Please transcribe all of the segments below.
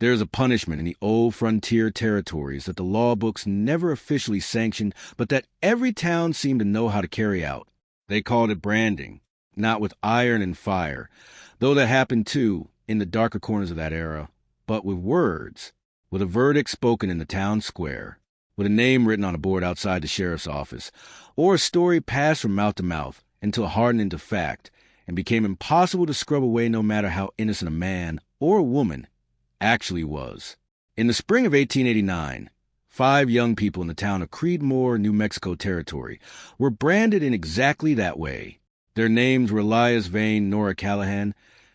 There's a punishment in the old frontier territories that the law books never officially sanctioned, but that every town seemed to know how to carry out. They called it branding, not with iron and fire, though that happened too in the darker corners of that era, but with words, with a verdict spoken in the town square, with a name written on a board outside the sheriff's office, or a story passed from mouth to mouth until it hardened into fact and became impossible to scrub away no matter how innocent a man or a woman actually was. In the spring of 1889, 5 young people in the town of Creedmoor, New Mexico Territory, were branded in exactly that way. Their names were Elias Vane, Nora Callahan,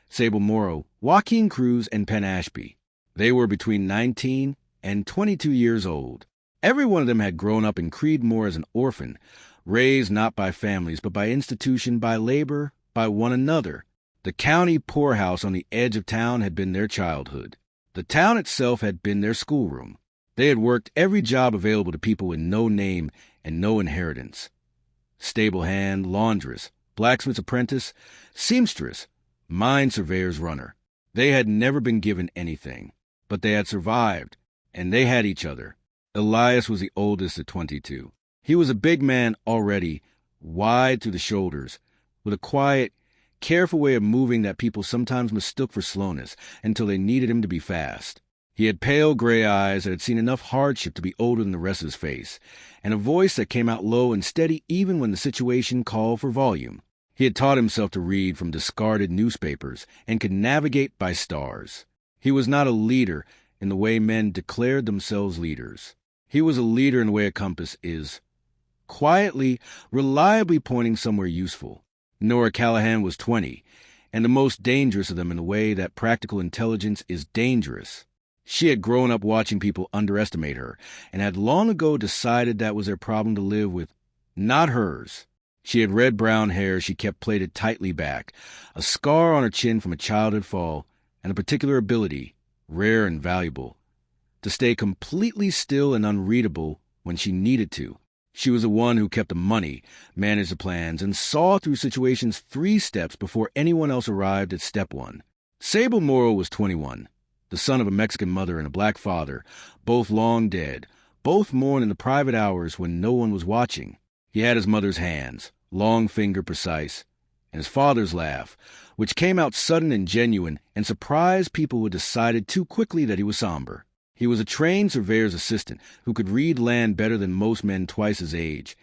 Sable Morrow, Joaquin Cruz, and Penn Ashby. They were between 19 and 22 years old. Every one of them had grown up in Creedmoor as an orphan, raised not by families, but by institution, by labor, by one another. The county poorhouse on the edge of town had been their childhood. The town itself had been their schoolroom. They had worked every job available to people with no name and no inheritance. Stable hand, laundress, blacksmith's apprentice, seamstress, mine surveyor's runner. They had never been given anything, but they had survived, and they had each other. Elias was the oldest at 22. He was a big man already, wide through the shoulders, with a quiet, careful way of moving that people sometimes mistook for slowness until they needed him to be fast. He had pale gray eyes that had seen enough hardship to be older than the rest of his face, and a voice that came out low and steady even when the situation called for volume. He had taught himself to read from discarded newspapers and could navigate by stars. He was not a leader in the way men declared themselves leaders. He was a leader in the way a compass is, quietly, reliably pointing somewhere useful. Nora Callahan was 20, and the most dangerous of them in the way that practical intelligence is dangerous. She had grown up watching people underestimate her, and had long ago decided that was their problem to live with, not hers. She had red-brown hair she kept plaited tightly back, a scar on her chin from a childhood fall, and a particular ability, rare and valuable, to stay completely still and unreadable when she needed to. She was the one who kept the money, managed the plans, and saw through situations 3 steps before anyone else arrived at step 1. Sable Morrow was 21. The son of a Mexican mother and a black father, both long dead, both mourned in the private hours when no one was watching. He had his mother's hands, long finger precise, and his father's laugh, which came out sudden and genuine and surprised people who decided too quickly that he was somber. He was a trained surveyor's assistant who could read land better than most men twice his age,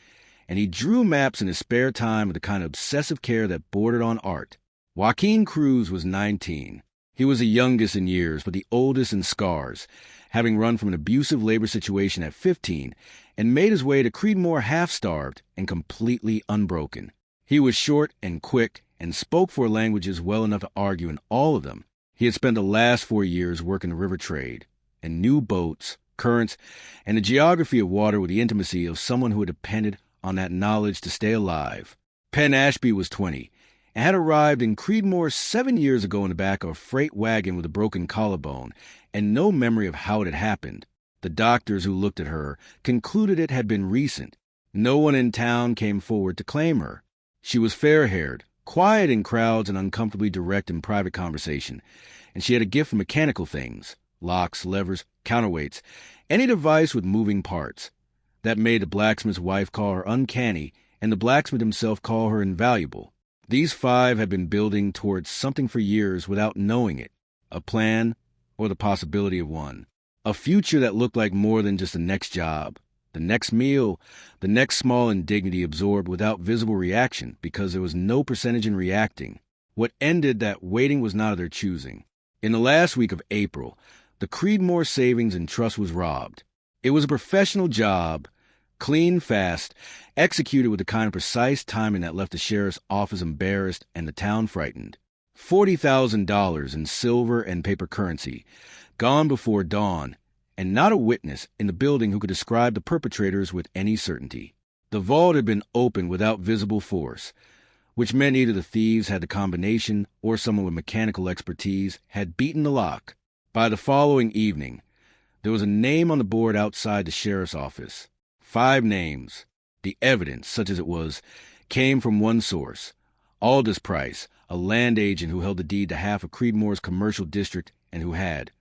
and he drew maps in his spare time with the kind of obsessive care that bordered on art. Joaquin Cruz was 19. He was the youngest in years, but the oldest in scars, having run from an abusive labor situation at 15 and made his way to Creedmoor half-starved and completely unbroken. He was short and quick and spoke 4 languages well enough to argue in all of them. He had spent the last 4 years working the river trade and knew boats, currents, and the geography of water with the intimacy of someone who had depended on that knowledge to stay alive. Penn Ashby was 20 and had arrived in Creedmoor 7 years ago in the back of a freight wagon with a broken collarbone and no memory of how it had happened. The doctors who looked at her concluded it had been recent. No one in town came forward to claim her. She was fair-haired, quiet in crowds and uncomfortably direct in private conversation, and she had a gift for mechanical things, locks, levers, counterweights, any device with moving parts. That made the blacksmith's wife call her uncanny and the blacksmith himself call her invaluable. These 5 had been building towards something for years without knowing it, a plan or the possibility of one, a future that looked like more than just the next job, the next meal, the next small indignity absorbed without visible reaction because there was no percentage in reacting. What ended that waiting was not of their choosing. In the last week of April, the Creedmoor Savings and Trust was robbed. It was a professional job, clean, fast, executed with the kind of precise timing that left the sheriff's office embarrassed and the town frightened. $40,000 in silver and paper currency, gone before dawn, and not a witness in the building who could describe the perpetrators with any certainty. The vault had been opened without visible force, which meant either the thieves had the combination or someone with mechanical expertise had beaten the lock. By the following evening, there was a name on the board outside the sheriff's office. 5 names. The evidence, such as it was, came from one source, Aldous Price, a land agent who held the deed to half of Creedmoor's commercial district and who had,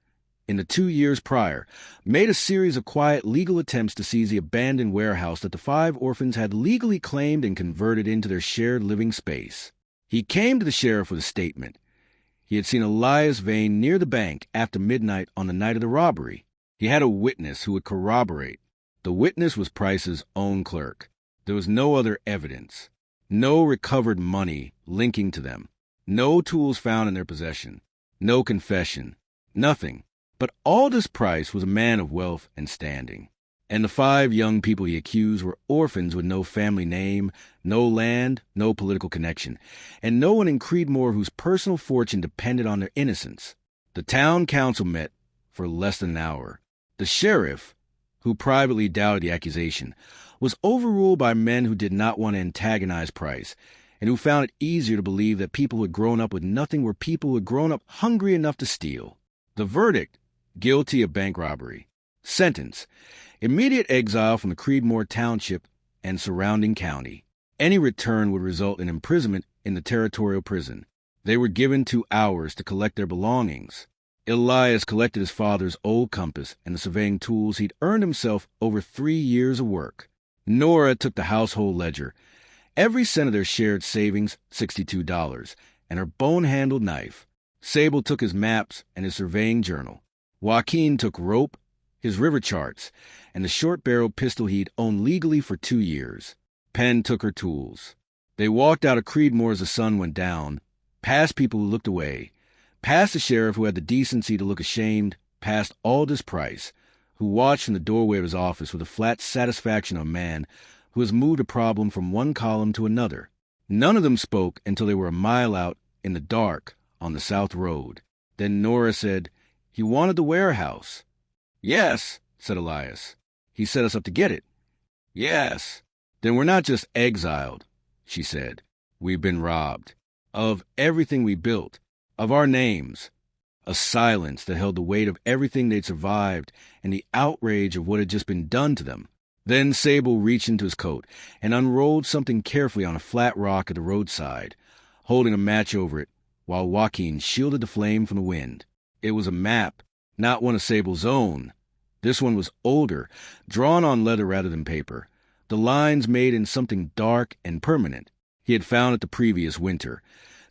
in the 2 years prior, made a series of quiet legal attempts to seize the abandoned warehouse that the 5 orphans had legally claimed and converted into their shared living space. He came to the sheriff with a statement. He had seen Elias Vane near the bank after midnight on the night of the robbery. He had a witness who would corroborate. The witness was Price's own clerk. There was no other evidence. No recovered money linking to them. No tools found in their possession. No confession. Nothing. But Aldous Price was a man of wealth and standing. And the 5 young people he accused were orphans with no family name, no land, no political connection, and no one in Creedmoor whose personal fortune depended on their innocence. The town council met for less than an hour. The sheriff, who privately doubted the accusation, was overruled by men who did not want to antagonize Price, and who found it easier to believe that people who had grown up with nothing were people who had grown up hungry enough to steal. The verdict: guilty of bank robbery. Sentence: immediate exile from the Creedmoor Township and surrounding county. Any return would result in imprisonment in the territorial prison. They were given 2 hours to collect their belongings. Elias collected his father's old compass and the surveying tools he'd earned himself over 3 years of work. Nora took the household ledger, every cent of their shared savings, $62, and her bone-handled knife. Sable took his maps and his surveying journal. Joaquin took rope, his river charts, and the short-barreled pistol he'd owned legally for 2 years. Penn took her tools. They walked out of Creedmoor as the sun went down, past people who looked away, past the sheriff who had the decency to look ashamed, past Aldous Price, who watched from the doorway of his office with the flat satisfaction of a man who has moved a problem from one column to another. None of them spoke until they were a mile out in the dark on the South Road. Then Nora said, "He wanted the warehouse." "Yes," said Elias. "He set us up to get it." "Yes." "Then we're not just exiled," she said. "We've been robbed. Of everything we built. Of our names." A silence that held the weight of everything they'd survived and the outrage of what had just been done to them. Then Sable reached into his coat and unrolled something carefully on a flat rock at the roadside, holding a match over it, while Joaquin shielded the flame from the wind. It was a map, not one of Sable's own. This one was older, drawn on leather rather than paper, the lines made in something dark and permanent. He had found it the previous winter,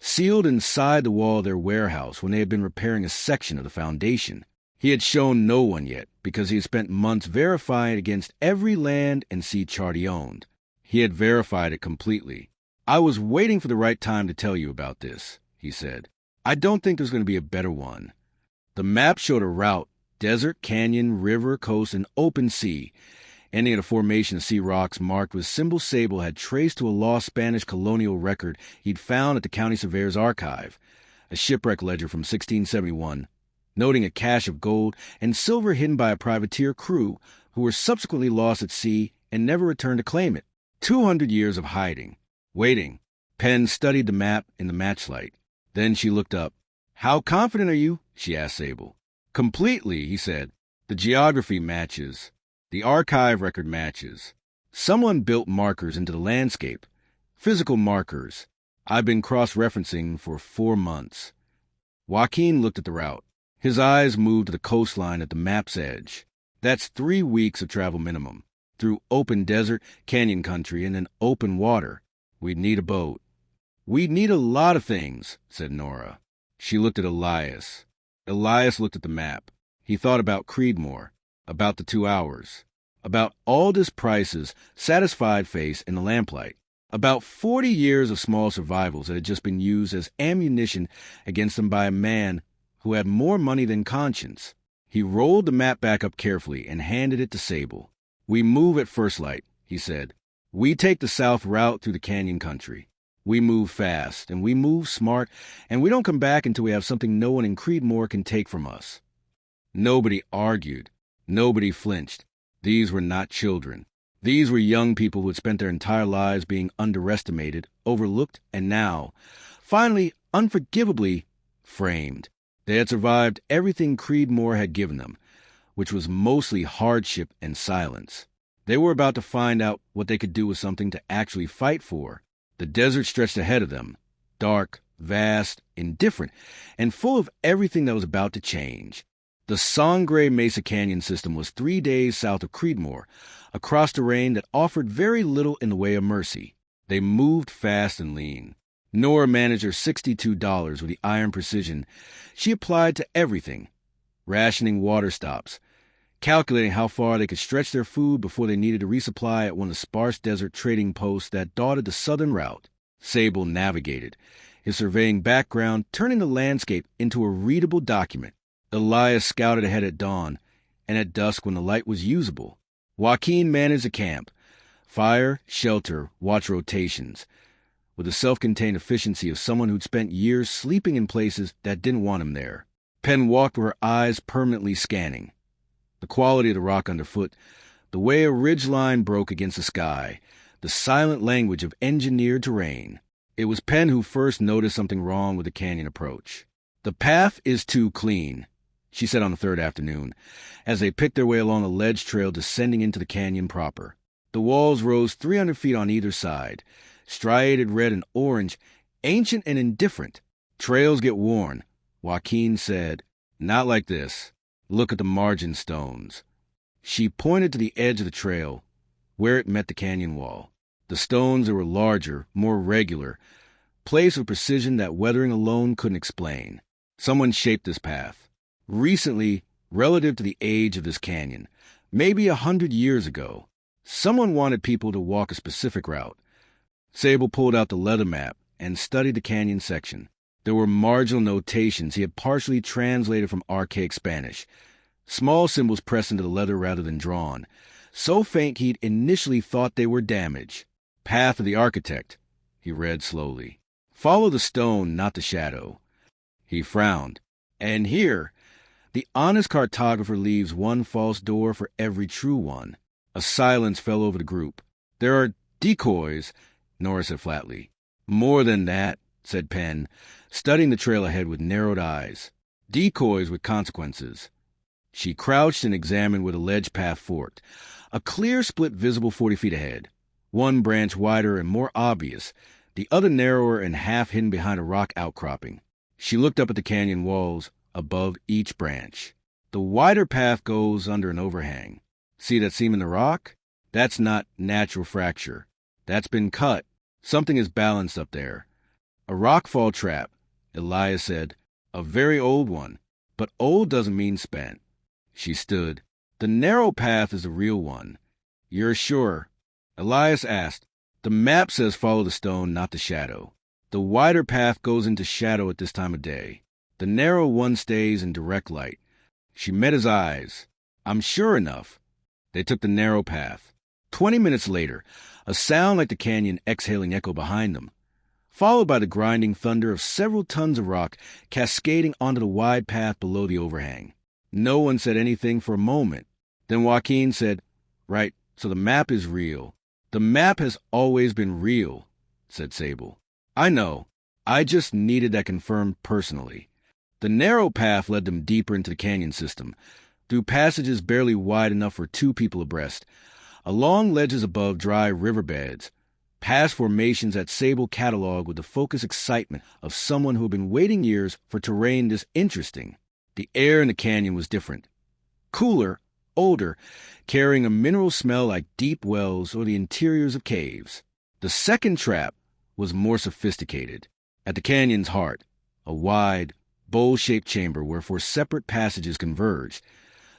sealed inside the wall of their warehouse when they had been repairing a section of the foundation. He had shown no one yet, because he had spent months verifying it against every land and sea chart he owned. He had verified it completely. "I was waiting for the right time to tell you about this," he said. "I don't think there's going to be a better one." The map showed a route: desert, canyon, river, coast, and open sea, ending at a formation of sea rocks marked with symbols Sable had traced to a lost Spanish colonial record he'd found at the county surveyor's archive, a shipwreck ledger from 1671, noting a cache of gold and silver hidden by a privateer crew who were subsequently lost at sea and never returned to claim it. 200 years of hiding, waiting. Penn studied the map in the matchlight. Then she looked up. "How confident are you?" she asked Sable. "Completely," he said. "The geography matches. The archive record matches. Someone built markers into the landscape. Physical markers. I've been cross-referencing for 4 months." Joaquin looked at the route. His eyes moved to the coastline at the map's edge. "That's 3 weeks of travel minimum. Through open desert, canyon country, and then open water. We'd need a boat." "We'd need a lot of things," said Nora. She looked at Elias. Elias looked at the map. He thought about Creedmoor, about the 2 hours, about Aldous Price's satisfied face in the lamplight, about 40 years of small survivals that had just been used as ammunition against them by a man who had more money than conscience. He rolled the map back up carefully and handed it to Sable. "We move at first light," he said. "We take the south route through the canyon country. We move fast, and we move smart, and we don't come back until we have something no one in Creedmoor can take from us." Nobody argued. Nobody flinched. These were not children. These were young people who had spent their entire lives being underestimated, overlooked, and now, finally, unforgivably, framed. They had survived everything Creedmoor had given them, which was mostly hardship and silence. They were about to find out what they could do with something to actually fight for. The desert stretched ahead of them, dark, vast, indifferent, and full of everything that was about to change. The Sangre Mesa Canyon system was 3 days south of Creedmoor, across terrain that offered very little in the way of mercy. They moved fast and lean. Nora managed her $62 with the iron precision she applied to everything, rationing water stops, calculating how far they could stretch their food before they needed to resupply at one of the sparse desert trading posts that dotted the southern route. Sable navigated, his surveying background turning the landscape into a readable document. Elias scouted ahead at dawn, and at dusk when the light was usable. Joaquin managed the camp, fire, shelter, watch rotations, with the self-contained efficiency of someone who'd spent years sleeping in places that didn't want him there. Penn walked with her eyes permanently scanning. The quality of the rock underfoot, the way a ridgeline broke against the sky, the silent language of engineered terrain. It was Penn who first noticed something wrong with the canyon approach. "The path is too clean," she said on the third afternoon, as they picked their way along a ledge trail descending into the canyon proper. The walls rose 300 feet on either side, striated red and orange, ancient and indifferent. "Trails get worn," Joaquin said. "Not like this. Look at the margin stones." She pointed to the edge of the trail, where it met the canyon wall. The stones were larger, more regular, placed with precision that weathering alone couldn't explain. Someone shaped this path. Recently, relative to the age of this canyon, maybe 100 years ago, someone wanted people to walk a specific route. Sable pulled out the leather map and studied the canyon section. There were marginal notations he had partially translated from archaic Spanish, small symbols pressed into the leather rather than drawn, so faint he'd initially thought they were damage. "Path of the architect," he read slowly. "Follow the stone, not the shadow." He frowned. "And here, the honest cartographer leaves one false door for every true one." A silence fell over the group. "There are decoys," Nora said flatly. "More than that," said Penn, studying the trail ahead with narrowed eyes. "Decoys with consequences." She crouched and examined where the ledge path forked. A clear split visible 40 feet ahead. One branch wider and more obvious, the other narrower and half hidden behind a rock outcropping. She looked up at the canyon walls above each branch. "The wider path goes under an overhang. See that seam in the rock? That's not natural fracture. That's been cut. Something is balanced up there. A rockfall trap," Elias said. "A very old one. But old doesn't mean spent." She stood. "The narrow path is the real one." "You're sure?" Elias asked. "The map says follow the stone, not the shadow. The wider path goes into shadow at this time of day. The narrow one stays in direct light." She met his eyes. "I'm sure enough." They took the narrow path. 20 minutes later, a sound like the canyon exhaling echoed behind them, followed by the grinding thunder of several tons of rock cascading onto the wide path below the overhang. No one said anything for a moment. Then Joaquin said, "Right, so the map is real." "The map has always been real," said Sable. "I know. I just needed that confirmed personally." The narrow path led them deeper into the canyon system, through passages barely wide enough for 2 people abreast, along ledges above dry riverbeds, past formations that Sable cataloged with the focused excitement of someone who had been waiting years for terrain this interesting. The air in the canyon was different. Cooler, older, carrying a mineral smell like deep wells or the interiors of caves. The second trap was more sophisticated. At the canyon's heart, a wide, bowl-shaped chamber where 4 separate passages converged.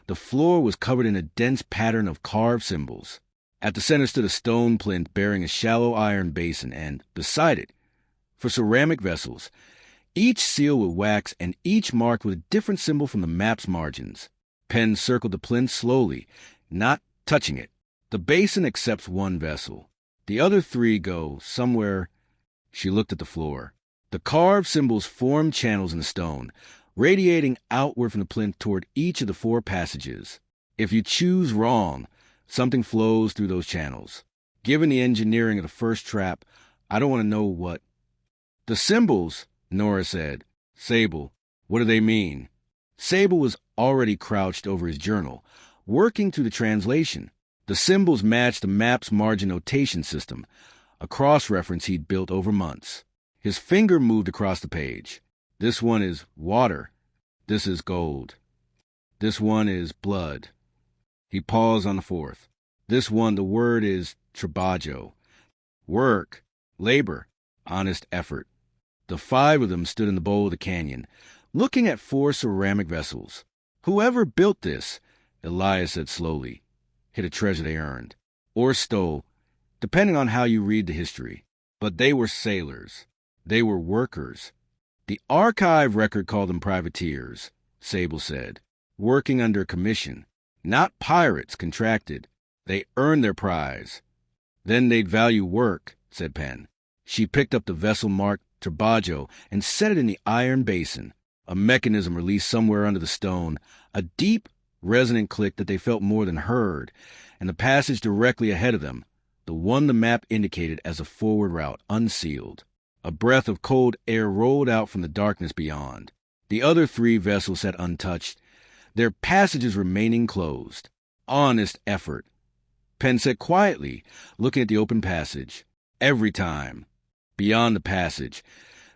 The floor was covered in a dense pattern of carved symbols. At the center stood a stone plinth bearing a shallow iron basin and, beside it, for ceramic vessels, each sealed with wax and each marked with a different symbol from the map's margins. Penn circled the plinth slowly, not touching it. "The basin accepts 1 vessel. The other 3 go somewhere." She looked at the floor. The carved symbols formed channels in the stone, radiating outward from the plinth toward each of the 4 passages. If you choose wrong, something flows through those channels. Given the engineering of the first trap, I don't want to know what. "The symbols," Nora said. "Sable, what do they mean?" Sable was already crouched over his journal, working through the translation. The symbols matched the map's margin notation system, a cross-reference he'd built over months. His finger moved across the page. "This one is water. This is gold." This one is blood. He paused on the fourth. This one, the word is trabajo. Work, labor, honest effort. The five of them stood in the bowl of the canyon, looking at four ceramic vessels. Whoever built this, Elias said slowly, hid a treasure they earned, or stole, depending on how you read the history. But they were sailors. They were workers. The archive record called them privateers, Sable said, working under commission. Not pirates contracted. They earned their prize. Then they'd value work, said Penn. She picked up the vessel marked Trabajo and set it in the iron basin. A mechanism released somewhere under the stone, a deep, resonant click that they felt more than heard, and the passage directly ahead of them, the one the map indicated as a forward route, unsealed. A breath of cold air rolled out from the darkness beyond. The other three vessels sat untouched, their passages remaining closed. Honest effort. Penn said quietly, looking at the open passage. Every time. Beyond the passage,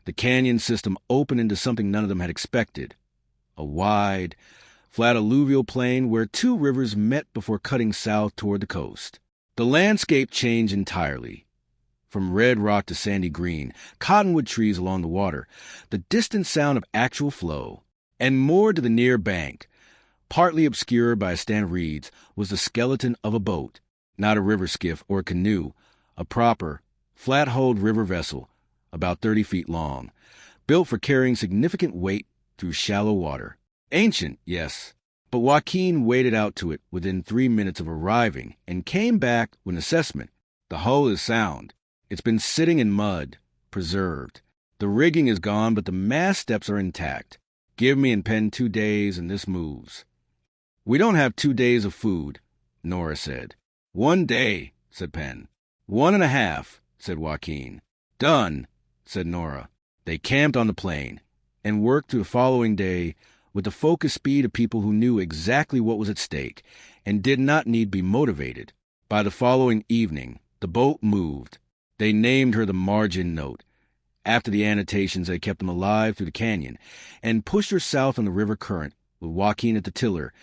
the canyon system opened into something none of them had expected. A wide, flat alluvial plain where two rivers met before cutting south toward the coast. The landscape changed entirely. From red rock to sandy green, cottonwood trees along the water, the distant sound of actual flow. And moored to the near bank, partly obscured by a stand of reeds, was the skeleton of a boat. Not a river skiff or canoe, a proper, flat-hulled river vessel, about 30 feet long, built for carrying significant weight through shallow water. Ancient, yes, but Joaquin waded out to it within 3 minutes of arriving and came back with an assessment. The hull is sound. It's been sitting in mud, preserved. The rigging is gone, but the mast steps are intact. Give me and Penn 2 days, and this moves. We don't have 2 days of food, Nora said. 1 day, said Penn. 1.5, said Joaquin. Done, said Nora. They camped on the plain and worked through the following day with the focused speed of people who knew exactly what was at stake and did not need to be motivated. By the following evening, the boat moved. They named her the Margin Note, after the annotations that kept them alive through the canyon, and pushed her south on the river current with Joaquin at the tiller,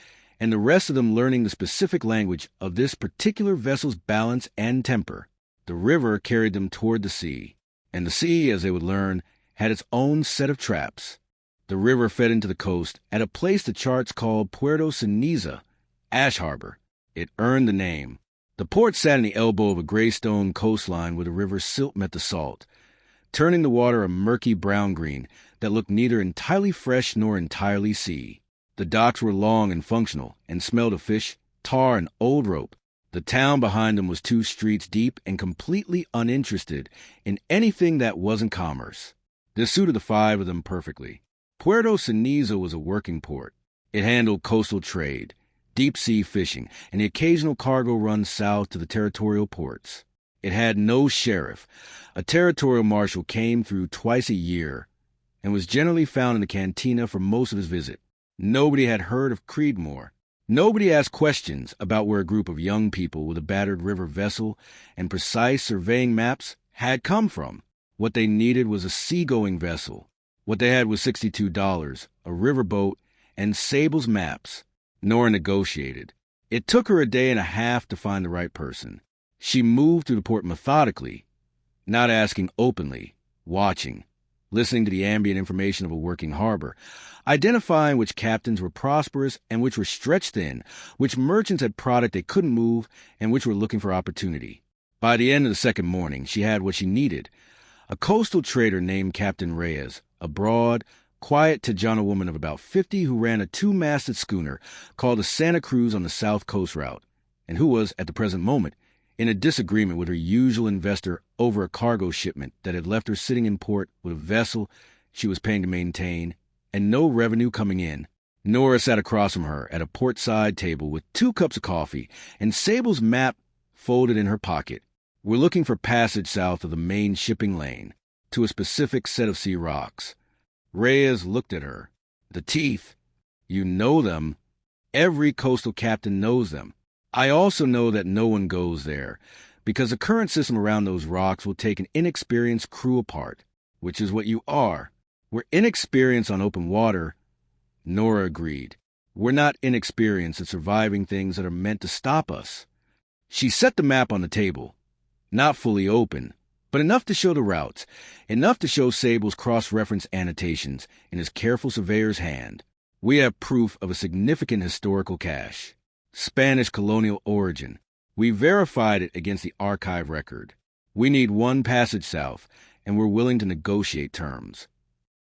and the rest of them learning the specific language of this particular vessel's balance and temper. The river carried them toward the sea, and the sea, as they would learn, had its own set of traps. The river fed into the coast at a place the charts called Puerto Ceniza, Ash Harbor. It earned the name. The port sat in the elbow of a gray stone coastline where the river silt met the salt, turning the water a murky brown-green that looked neither entirely fresh nor entirely sea. The docks were long and functional and smelled of fish, tar, and old rope. The town behind them was 2 streets deep and completely uninterested in anything that wasn't commerce. This suited the 5 of them perfectly. Puerto Ceniza was a working port. It handled coastal trade, deep-sea fishing, and the occasional cargo run south to the territorial ports. It had no sheriff. A territorial marshal came through twice a year and was generally found in the cantina for most of his visit. Nobody had heard of Creedmoor. Nobody asked questions about where a group of young people with a battered river vessel and precise surveying maps had come from. What they needed was a seagoing vessel. What they had was $62, a riverboat, and Sable's maps. Nora negotiated. It took her a day and a half to find the right person. She moved through the port methodically, not asking openly, watching, listening to the ambient information of a working harbor, identifying which captains were prosperous and which were stretched thin, which merchants had product they couldn't move, and which were looking for opportunity. By the end of the second morning, she had what she needed. A coastal trader named Captain Reyes, a broad, quiet Tejano woman of about 50 who ran a 2-masted schooner called the Santa Cruz on the South Coast route, and who was, at the present moment, in a disagreement with her usual investor over a cargo shipment that had left her sitting in port with a vessel she was paying to maintain and no revenue coming in. Nora sat across from her at a port-side table with 2 cups of coffee and Sable's map folded in her pocket. We're looking for passage south of the main shipping lane to a specific set of sea rocks. Reyes looked at her. The teeth. You know them. Every coastal captain knows them. I also know that no one goes there, because the current system around those rocks will take an inexperienced crew apart, which is what you are. We're inexperienced on open water. Nora agreed. We're not inexperienced at surviving things that are meant to stop us. She set the map on the table, not fully open, but enough to show the routes, enough to show Sable's cross-reference annotations in his careful surveyor's hand. We have proof of a significant historical cache. Spanish colonial origin. We verified it against the archive record. We need one passage south, and we're willing to negotiate terms.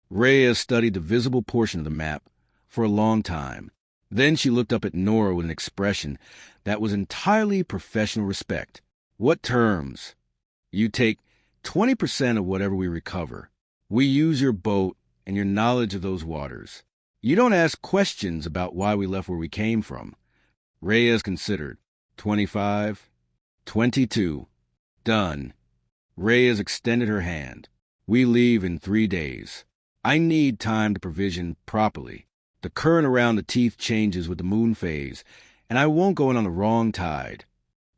Reyes studied the visible portion of the map for a long time. Then she looked up at Nora with an expression that was entirely professional respect. What terms? You take 20% of whatever we recover. We use your boat and your knowledge of those waters. You don't ask questions about why we left where we came from. Reyes considered. 25, 22. Done. Reyes extended her hand. We leave in 3 days. I need time to provision properly. The current around the teeth changes with the moon phase, and I won't go in on the wrong tide.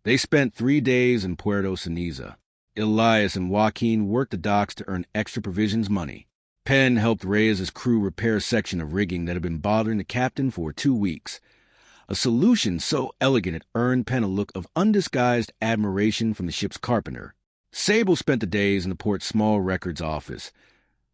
They spent 3 days in Puerto Ceniza. Elias and Joaquin worked the docks to earn extra provisions money. Penn helped Reyes' crew repair a section of rigging that had been bothering the captain for 2 weeks. A solution so elegant it earned Penn a look of undisguised admiration from the ship's carpenter. Sable spent the days in the port's small records office,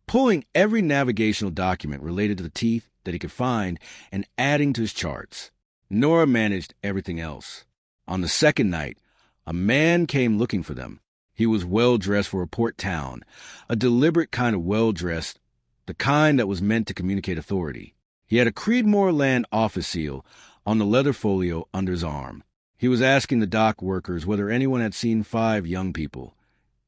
pulling every navigational document related to the teeth that he could find and adding to his charts. Nora managed everything else. On the second night, a man came looking for them. He was well-dressed for a port town, a deliberate kind of well-dressed, the kind that was meant to communicate authority. He had a Creedmoor Land office seal on the leather folio under his arm. He was asking the dock workers whether anyone had seen 5 young people,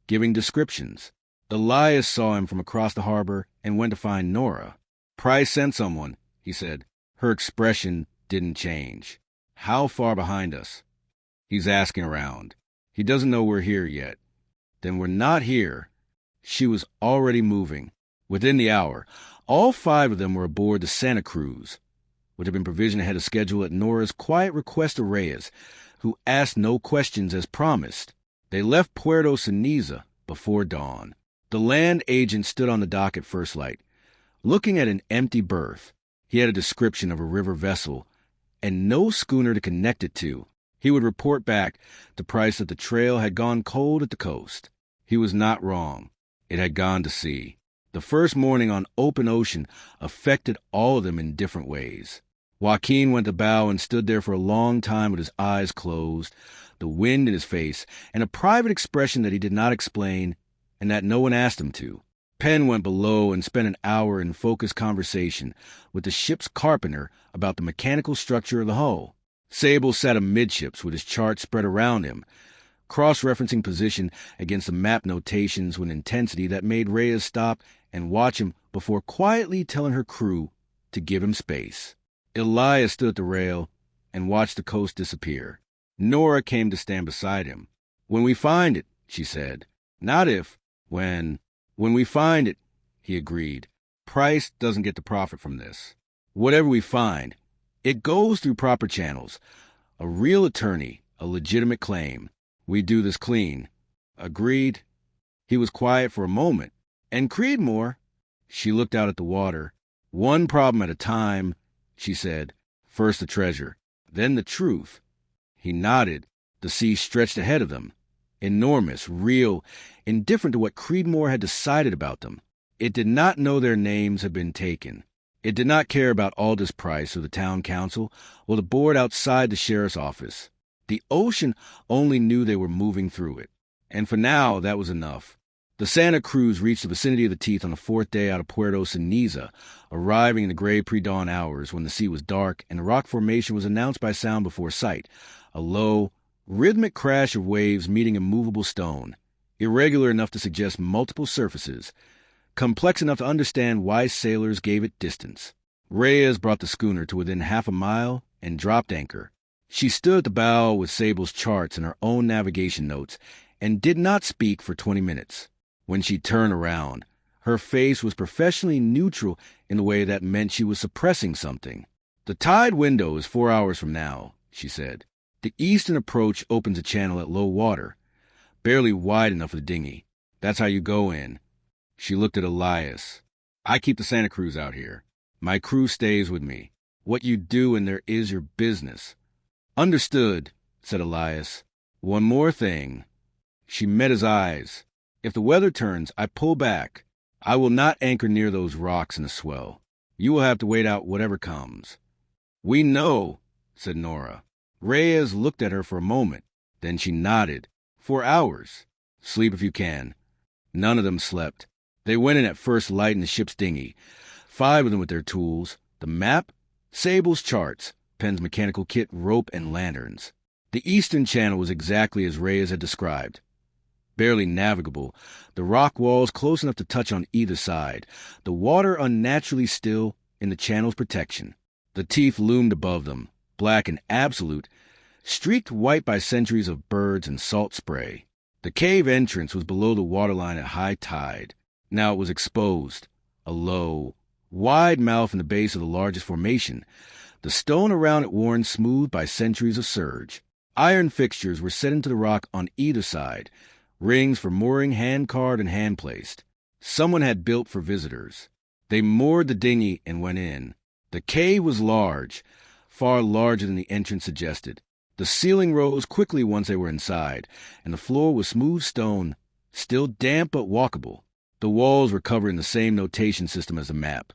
giving descriptions. Elias saw him from across the harbor and went to find Nora. Price sent someone, he said. Her expression didn't change. How far behind us? He's asking around. He doesn't know we're here yet. Then we're not here. She was already moving. Within the hour, all 5 of them were aboard the Santa Cruz, which had been provisioned ahead of schedule at Nora's quiet request to Reyes, who asked no questions as promised. They left Puerto Ceniza before dawn. The land agent stood on the dock at first light, looking at an empty berth. He had a description of a river vessel and no schooner to connect it to. He would report back to Price that the trail had gone cold at the coast. He was not wrong. It had gone to sea. The first morning on open ocean affected all of them in different ways. Joaquin went to bow and stood there for a long time with his eyes closed, the wind in his face, and a private expression that he did not explain and that no one asked him to. Penn went below and spent an hour in focused conversation with the ship's carpenter about the mechanical structure of the hull. Sable sat amidships with his chart spread around him, cross-referencing position against the map notations with an intensity that made Reyes stop and watch him before quietly telling her crew to give him space. Elias stood at the rail and watched the coast disappear. Nora came to stand beside him. "When we find it," she said. "Not if, when we find it," he agreed. "Price doesn't get the profit from this. Whatever we find, it goes through proper channels. A real attorney, a legitimate claim. We do this clean." "Agreed." He was quiet for a moment. "And Creedmoor?" She looked out at the water. "One problem at a time," she said. "First the treasure, then the truth." He nodded. The sea stretched ahead of them. Enormous, real, indifferent to what Creedmoor had decided about them. It did not know their names had been taken. It did not care about Aldous Price or the town council or the board outside the sheriff's office. The ocean only knew they were moving through it. And for now, that was enough. The Santa Cruz reached the vicinity of the teeth on the 4th day out of Puerto Ceniza, arriving in the gray pre-dawn hours when the sea was dark and the rock formation was announced by sound before sight, a low, rhythmic crash of waves meeting a movable stone, irregular enough to suggest multiple surfaces, complex enough to understand why sailors gave it distance. Reyes brought the schooner to within half a mile and dropped anchor. She stood at the bow with Sable's charts and her own navigation notes and did not speak for 20 minutes. When she turned around, her face was professionally neutral in a way that meant she was suppressing something. "The tide window is 4 hours from now," she said. "The eastern approach opens a channel at low water, barely wide enough for the dinghy. That's how you go in." She looked at Elias. "I keep the Santa Cruz out here. My crew stays with me. What you do in there is your business. Understood, said Elias. One more thing. She met his eyes. If the weather turns, I pull back. I will not anchor near those rocks in the swell. You will have to wait out whatever comes. We know, said Nora. Reyes looked at her for a moment. Then she nodded. 4 hours. Sleep if you can. None of them slept. They went in at first light in the ship's dinghy. 5 of them with their tools. The map, Sable's charts, Penn's mechanical kit, rope, and lanterns. The eastern channel was exactly as Reyes had described. Barely navigable, the rock walls close enough to touch on either side, the water unnaturally still in the channel's protection. The teeth loomed above them, black and absolute, streaked white by centuries of birds and salt spray. The cave entrance was below the waterline at high tide. Now it was exposed, a low, wide mouth in the base of the largest formation, the stone around it worn smooth by centuries of surge. Iron fixtures were set into the rock on either side, rings for mooring hand-carved and hand-placed. Someone had built for visitors. They moored the dinghy and went in. The cave was large, far larger than the entrance suggested. The ceiling rose quickly once they were inside, and the floor was smooth stone, still damp but walkable. The walls were covered in the same notation system as the map.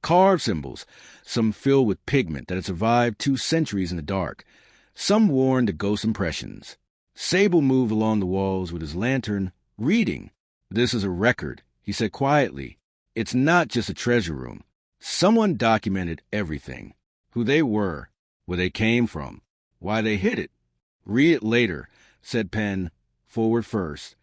Carved symbols, some filled with pigment that had survived 2 centuries in the dark, some worn to ghost impressions. Sable moved along the walls with his lantern, reading. This is a record, he said quietly. It's not just a treasure room. Someone documented everything. Who they were, where they came from, why they hid it. Read it later, said Penn, forward first.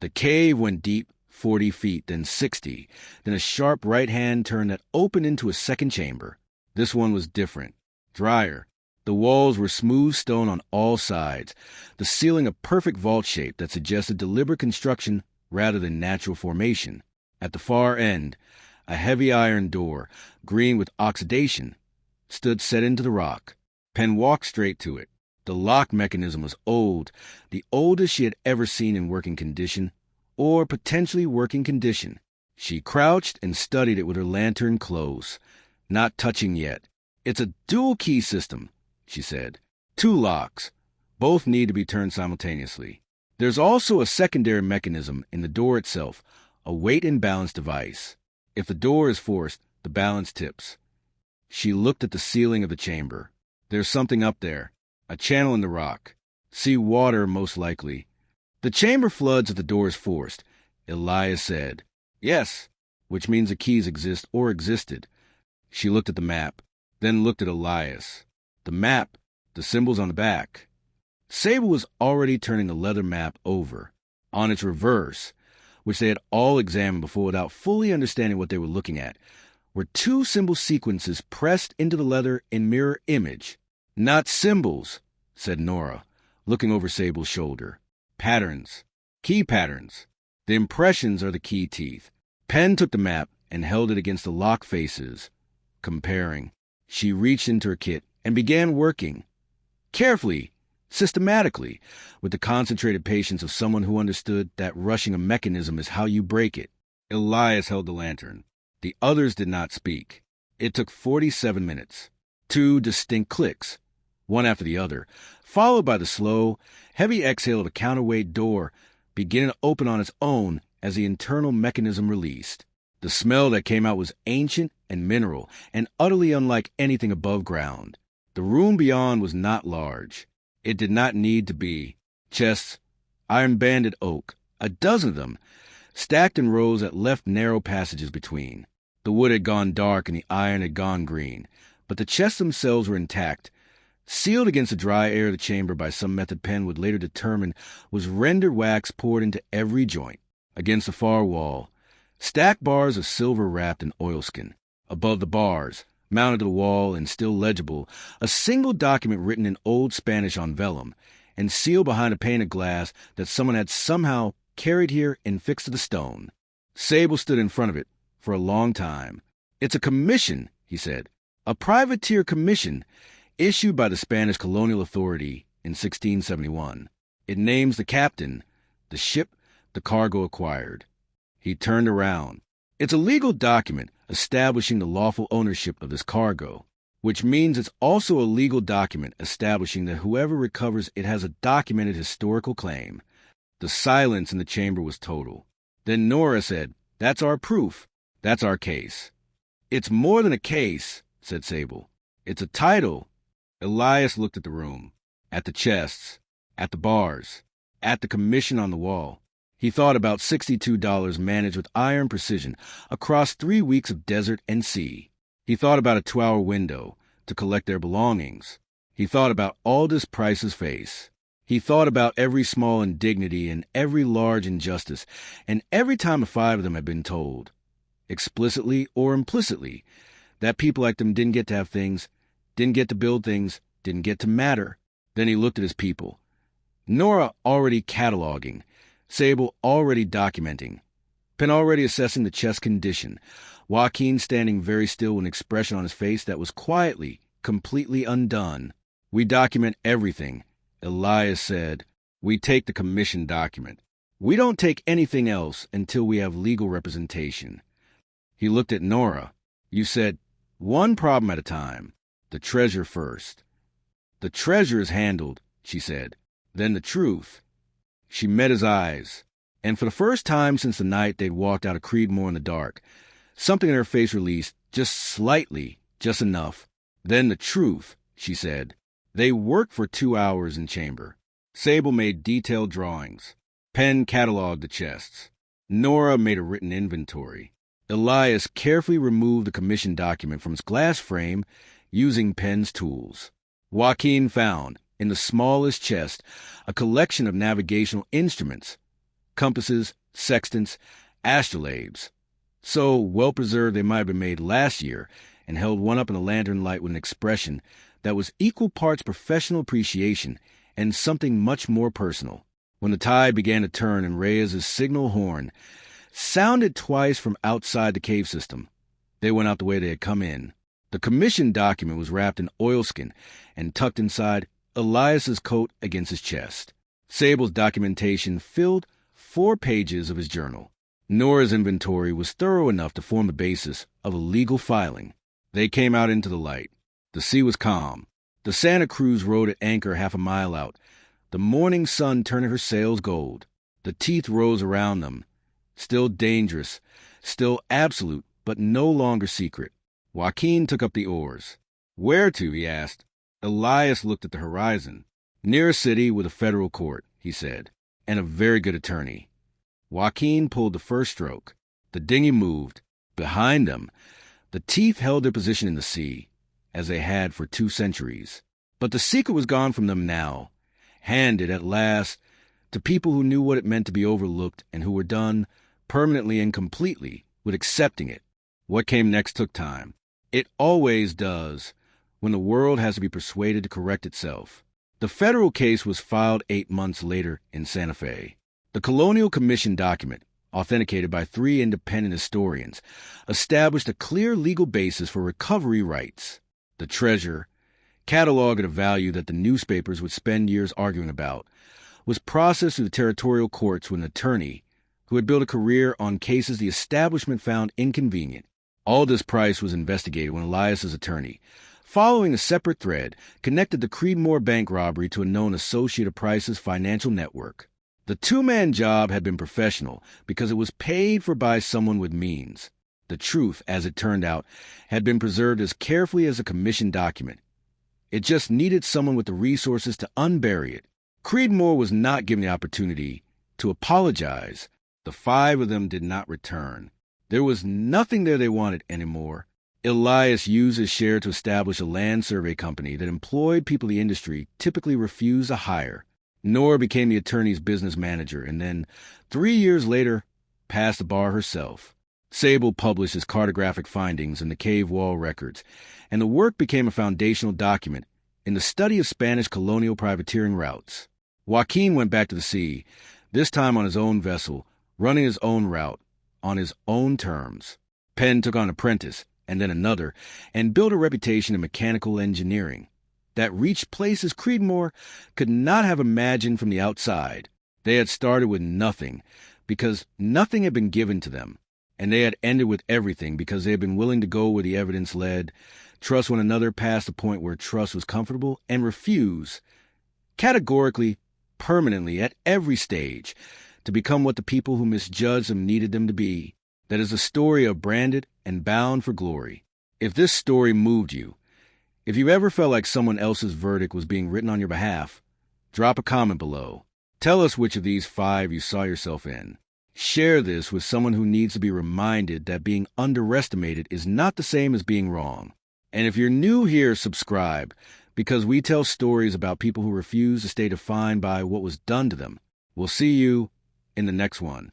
The cave went deep 40 feet, then 60, then a sharp right-hand turn that opened into a second chamber. This one was different, drier. The walls were smooth stone on all sides, the ceiling a perfect vault shape that suggested deliberate construction rather than natural formation. At the far end, a heavy iron door, green with oxidation, stood set into the rock. Penn walked straight to it. The lock mechanism was old, the oldest she had ever seen in working condition, or potentially working condition. She crouched and studied it with her lantern close, not touching yet. It's a dual-key system, she said. 2 locks. Both need to be turned simultaneously. There's also a secondary mechanism in the door itself, a weight and balance device. If the door is forced, the balance tips. She looked at the ceiling of the chamber. There's something up there, a channel in the rock. Sea water, most likely. The chamber floods if the door is forced, Elias said. Yes, which means the keys exist or existed. She looked at the map, then looked at Elias. The map, the symbols on the back. Sable was already turning the leather map over. On its reverse, which they had all examined before without fully understanding what they were looking at, were 2 symbol sequences pressed into the leather in mirror image. Not symbols, said Nora, looking over Sable's shoulder. Patterns. Key patterns. The impressions are the key teeth. Penn took the map and held it against the lock faces, comparing. She reached into her kit and began working. Carefully, systematically, with the concentrated patience of someone who understood that rushing a mechanism is how you break it. Elias held the lantern. The others did not speak. It took 47 minutes. 2 distinct clicks, one after the other, followed by the slow, heavy exhale of a counterweight door beginning to open on its own as the internal mechanism released. The smell that came out was ancient and mineral and utterly unlike anything above ground. The room beyond was not large. It did not need to be. Chests, iron-banded oak, a dozen of them, stacked in rows that left narrow passages between. The wood had gone dark and the iron had gone green, but the chests themselves were intact, sealed against the dry air of the chamber by some method Penn would later determine was rendered wax poured into every joint. Against the far wall, stacked bars of silver wrapped in oilskin. Above the bars, mounted to the wall and still legible, a single document written in old Spanish on vellum and sealed behind a pane of glass that someone had somehow carried here and fixed to the stone. Sable stood in front of it for a long time. It's a commission, he said, a privateer commission issued by the Spanish colonial authority in 1671. It names the captain, the ship, the cargo acquired. He turned around. It's a legal document establishing the lawful ownership of this cargo. which means it's also a legal document establishing that whoever recovers it has a documented historical claim. The silence in the chamber was total. Then Nora said, "That's our proof. That's our case." "It's more than a case," said Sable. "It's a title." Elias looked at the room, at the chests, at the bars, at the commission on the wall. He thought about $62 managed with iron precision across 3 weeks of desert and sea. He thought about a 2-hour window to collect their belongings. He thought about Aldous Price's face. He thought about every small indignity and every large injustice, and every time the 5 of them had been told, explicitly or implicitly, that people like them didn't get to have things, didn't get to build things, didn't get to matter. Then he looked at his people. Nora already cataloging, Sable already documenting, Penn already assessing the chest condition, Joaquin standing very still with an expression on his face that was quietly, completely undone. "We document everything," Elias said. "We take the commission document. We don't take anything else until we have legal representation." He looked at Nora. "You said, one problem at a time. The treasure first." "The treasure is handled," she said. "Then the truth." She met his eyes, and for the first time since the night they'd walked out of Creedmoor in the dark, something in her face released, just slightly, just enough. "Then the truth," she said. They worked for 2 hours in chamber. Sable made detailed drawings. Penn cataloged the chests. Nora made a written inventory. Elias carefully removed the commission document from its glass frame using Penn's tools. Joaquin found, in the smallest chest, a collection of navigational instruments, compasses, sextants, astrolabes. So well-preserved they might have been made last year, and held one up in the lantern light with an expression that was equal parts professional appreciation and something much more personal. When the tide began to turn and Reyes's signal horn sounded twice from outside the cave system, they went out the way they had come in. The commission document was wrapped in oilskin and tucked inside Elias's coat against his chest. Sable's documentation filled 4 pages of his journal. Nora's inventory was thorough enough to form the basis of a legal filing. They came out into the light. The sea was calm. The Santa Cruz rode at anchor half a mile out, the morning sun turning her sails gold. The teeth rose around them, still dangerous, still absolute, but no longer secret. Joaquin took up the oars. "Where to?" he asked. Elias looked at the horizon. "Near a city with a federal court," he said, "and a very good attorney." Joaquin pulled the first stroke. The dinghy moved. Behind them, the teeth held their position in the sea, as they had for 2 centuries. But the secret was gone from them now, handed at last to people who knew what it meant to be overlooked and who were done, permanently and completely, with accepting it. What came next took time. It always does, when the world has to be persuaded to correct itself. The federal case was filed 8 months later in Santa Fe. The Colonial Commission document, authenticated by 3 independent historians, established a clear legal basis for recovery rights. The treasure, cataloged at a value that the newspapers would spend years arguing about, was processed through the territorial courts with an attorney who had built a career on cases the establishment found inconvenient. Aldous Price was investigated when Elias's attorney, following a separate thread, connected the Creedmoor bank robbery to a known associate of Price's financial network. The 2-man job had been professional because it was paid for by someone with means. The truth, as it turned out, had been preserved as carefully as a commission document. It just needed someone with the resources to unbury it. Creedmoor was not given the opportunity to apologize. The 5 of them did not return. There was nothing there they wanted anymore. Elias used his share to establish a land survey company that employed people the industry typically refused to hire. Nora became the attorney's business manager and then, 3 years later, passed the bar herself. Sable published his cartographic findings in the cave wall records, and the work became a foundational document in the study of Spanish colonial privateering routes. Joaquin went back to the sea, this time on his own vessel, running his own route, on his own terms. Penn took on an apprentice, and then another, and built a reputation in mechanical engineering that reached places Creedmoor could not have imagined from the outside. They had started with nothing, because nothing had been given to them, and they had ended with everything because they had been willing to go where the evidence led, trust one another past the point where trust was comfortable, and refuse, categorically, permanently, at every stage, to become what the people who misjudged them needed them to be. That is a story of branded and bound for glory. If this story moved you, if you ever felt like someone else's verdict was being written on your behalf, drop a comment below. Tell us which of these 5 you saw yourself in. Share this with someone who needs to be reminded that being underestimated is not the same as being wrong. And if you're new here, subscribe, because we tell stories about people who refuse to stay defined by what was done to them. We'll see you in the next one.